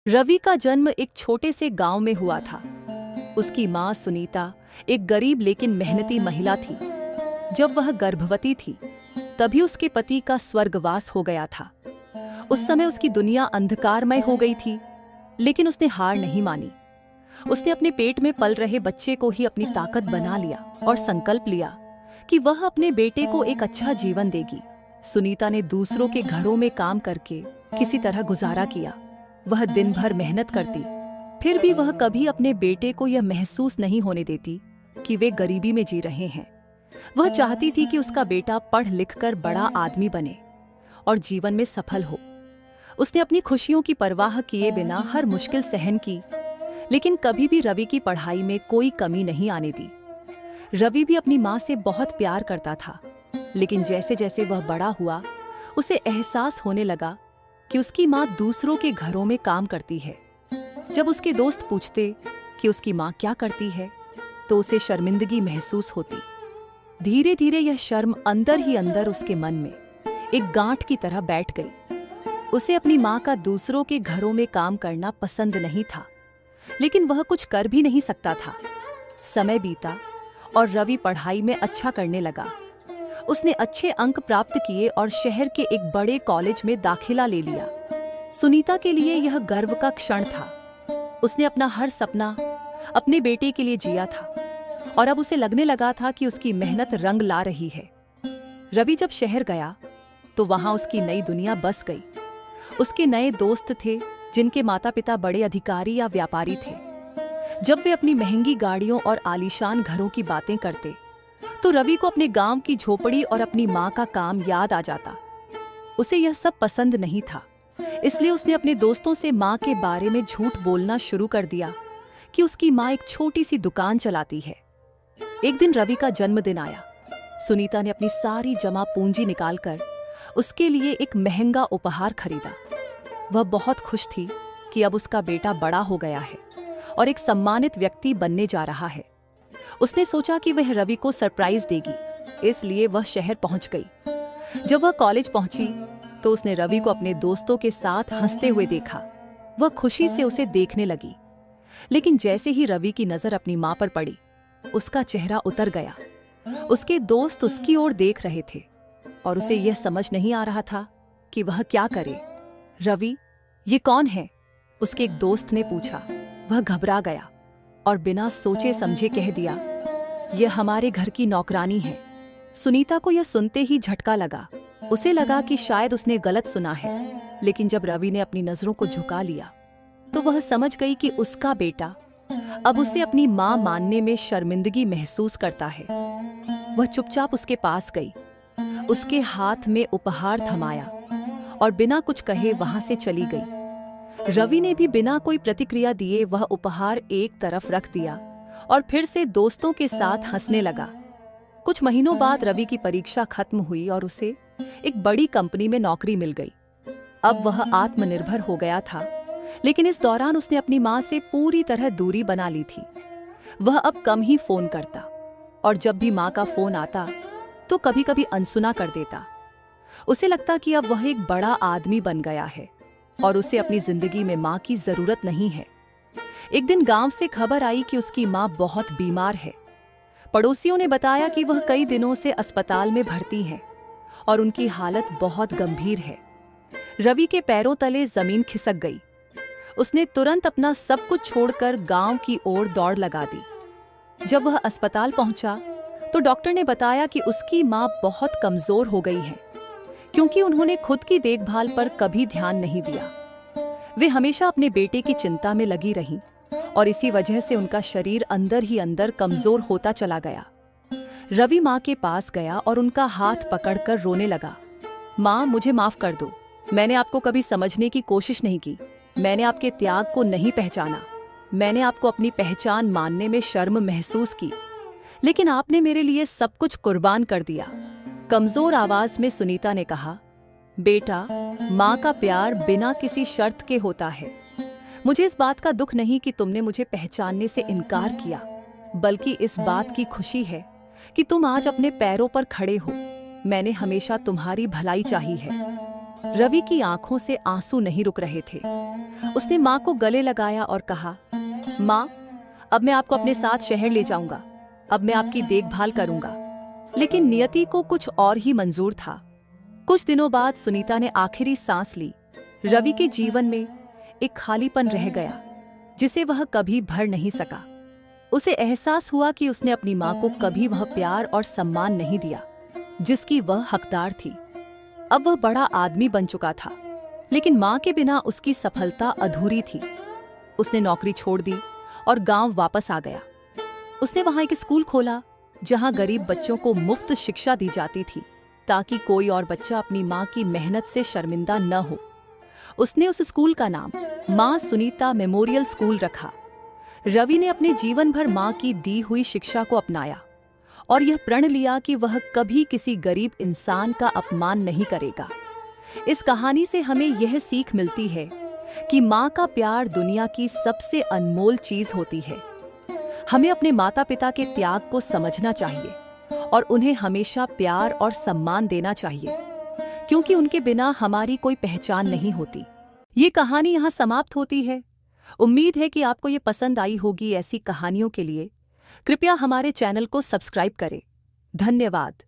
रवि का जन्म एक छोटे से गांव में हुआ था। उसकी मां सुनीता एक गरीब लेकिन मेहनती महिला थी। जब वह गर्भवती थी तभी उसके पति का स्वर्गवास हो गया था। उस समय उसकी दुनिया अंधकारमय हो गई थी, लेकिन उसने हार नहीं मानी। उसने अपने पेट में पल रहे बच्चे को ही अपनी ताकत बना लिया और संकल्प लिया कि वह अपने बेटे को एक अच्छा जीवन देगी। सुनीता ने दूसरों के घरों में काम करके किसी तरह गुजारा किया। वह दिन भर मेहनत करती, फिर भी वह कभी अपने बेटे को यह महसूस नहीं होने देती कि वे गरीबी में जी रहे हैं। वह चाहती थी कि उसका बेटा पढ़ लिखकर बड़ा आदमी बने और जीवन में सफल हो। उसने अपनी खुशियों की परवाह किए बिना हर मुश्किल सहन की, लेकिन कभी भी रवि की पढ़ाई में कोई कमी नहीं आने दी। रवि भी अपनी माँ से बहुत प्यार करता था, लेकिन जैसे जैसे वह बड़ा हुआ उसे एहसास होने लगा कि उसकी माँ दूसरों के घरों में काम करती है। जब उसके दोस्त पूछते कि उसकी माँ क्या करती है तो उसे शर्मिंदगी महसूस होती। धीरे धीरे यह शर्म अंदर ही अंदर उसके मन में एक गांठ की तरह बैठ गई। उसे अपनी माँ का दूसरों के घरों में काम करना पसंद नहीं था, लेकिन वह कुछ कर भी नहीं सकता था। समय बीता और रवि पढ़ाई में अच्छा करने लगा। उसने अच्छे अंक प्राप्त किए और शहर के एक बड़े कॉलेज में दाखिला ले लिया। सुनीता के लिए यह गर्व का क्षण था। उसने अपना हर सपना अपने बेटे के लिए जिया था और अब उसे लगने लगा था कि उसकी मेहनत रंग ला रही है। रवि जब शहर गया तो वहां उसकी नई दुनिया बस गई। उसके नए दोस्त थे जिनके माता पिता बड़े अधिकारी या व्यापारी थे। जब वे अपनी महंगी गाड़ियों और आलीशान घरों की बातें करते तो रवि को अपने गांव की झोपड़ी और अपनी माँ का काम याद आ जाता। उसे यह सब पसंद नहीं था, इसलिए उसने अपने दोस्तों से माँ के बारे में झूठ बोलना शुरू कर दिया कि उसकी माँ एक छोटी सी दुकान चलाती है। एक दिन रवि का जन्मदिन आया। सुनीता ने अपनी सारी जमा पूंजी निकालकर उसके लिए एक महंगा उपहार खरीदा। वह बहुत खुश थी कि अब उसका बेटा बड़ा हो गया है और एक सम्मानित व्यक्ति बनने जा रहा है। उसने सोचा कि वह रवि को सरप्राइज देगी, इसलिए वह शहर पहुंच गई। जब वह कॉलेज पहुंची तो उसने रवि को अपने दोस्तों के साथ हंसते हुए देखा। वह खुशी से उसे देखने लगी, लेकिन जैसे ही रवि की नजर अपनी मां पर पड़ी, उसका चेहरा उतर गया। उसके दोस्त उसकी ओर देख रहे थे और उसे यह समझ नहीं आ रहा था कि वह क्या करे। रवि, ये कौन है? उसके एक दोस्त ने पूछा। वह घबरा गया और बिना सोचे समझे कह दिया, यह हमारे घर की नौकरानी है। सुनीता को यह सुनते ही झटका लगा। उसे लगा कि शायद उसने गलत सुना है, लेकिन जब रवि ने अपनी नजरों को झुका लिया तो वह समझ गई कि उसका बेटा अब उसे अपनी मां मानने में शर्मिंदगी महसूस करता है। वह चुपचाप उसके पास गई, उसके हाथ में उपहार थमाया और बिना कुछ कहे वहां से चली गई। रवि ने भी बिना कोई प्रतिक्रिया दिए वह उपहार एक तरफ रख दिया और फिर से दोस्तों के साथ हंसने लगा। कुछ महीनों बाद रवि की परीक्षा खत्म हुई और उसे एक बड़ी कंपनी में नौकरी मिल गई। अब वह आत्मनिर्भर हो गया था, लेकिन इस दौरान उसने अपनी मां से पूरी तरह दूरी बना ली थी। वह अब कम ही फोन करता और जब भी मां का फोन आता तो कभी कभी अनसुना कर देता। उसे लगता कि अब वह एक बड़ा आदमी बन गया है और उसे अपनी जिंदगी में मां की जरूरत नहीं है। एक दिन गांव से खबर आई कि उसकी मां बहुत बीमार है। पड़ोसियों ने बताया कि वह कई दिनों से अस्पताल में भर्ती हैं और उनकी हालत बहुत गंभीर है। रवि के पैरों तले जमीन खिसक गई। उसने तुरंत अपना सब कुछ छोड़कर गांव की ओर दौड़ लगा दी। जब वह अस्पताल पहुंचा तो डॉक्टर ने बताया कि उसकी मां बहुत कमजोर हो गई है, क्योंकि उन्होंने खुद की देखभाल पर कभी ध्यान नहीं दिया। वे हमेशा अपने बेटे की चिंता में लगी रहीं और इसी वजह से उनका शरीर अंदर ही अंदर कमजोर होता चला गया। रवि मां के पास गया और उनका हाथ पकड़कर रोने लगा। मां, मुझे माफ कर दो। मैंने आपको कभी समझने की कोशिश नहीं की। मैंने आपके त्याग को नहीं पहचाना। मैंने आपको अपनी पहचान मानने में शर्म महसूस की, लेकिन आपने मेरे लिए सब कुछ कुर्बान कर दिया। कमजोर आवाज में सुनीता ने कहा, बेटा, माँ का प्यार बिना किसी शर्त के होता है। मुझे इस बात का दुख नहीं कि तुमने मुझे पहचानने से इनकार किया, बल्कि इस बात की खुशी है कि तुम आज अपने पैरों पर खड़े हो। मैंने हमेशा तुम्हारी भलाई चाही है। रवि की आंखों से आंसू नहीं रुक रहे थे। उसने माँ को गले लगाया और कहा, माँ, अब मैं आपको अपने साथ शहर ले जाऊंगा। अब मैं आपकी देखभाल करूंगा। लेकिन नियति को कुछ और ही मंजूर था। कुछ दिनों बाद सुनीता ने आखिरी सांस ली। रवि के जीवन में एक खालीपन रह गया जिसे वह कभी भर नहीं सका। उसे एहसास हुआ कि उसने अपनी माँ को कभी वह प्यार और सम्मान नहीं दिया जिसकी वह हकदार थी। अब वह बड़ा आदमी बन चुका था, लेकिन माँ के बिना उसकी सफलता अधूरी थी। उसने नौकरी छोड़ दी और गांव वापस आ गया। उसने वहां एक स्कूल खोला जहां गरीब बच्चों को मुफ्त शिक्षा दी जाती थी ताकि कोई और बच्चा अपनी माँ की मेहनत से शर्मिंदा न हो। उसने उस स्कूल का नाम माँ सुनीता मेमोरियल स्कूल रखा। रवि ने अपने जीवन भर माँ की दी हुई शिक्षा को अपनाया और यह प्रण लिया कि वह कभी किसी गरीब इंसान का अपमान नहीं करेगा। इस कहानी से हमें यह सीख मिलती है कि माँ का प्यार दुनिया की सबसे अनमोल चीज होती है। हमें अपने माता पिता के त्याग को समझना चाहिए और उन्हें हमेशा प्यार और सम्मान देना चाहिए, क्योंकि उनके बिना हमारी कोई पहचान नहीं होती। ये कहानी यहाँ समाप्त होती है। उम्मीद है कि आपको ये पसंद आई होगी। ऐसी कहानियों के लिए कृपया हमारे चैनल को सब्सक्राइब करें। धन्यवाद।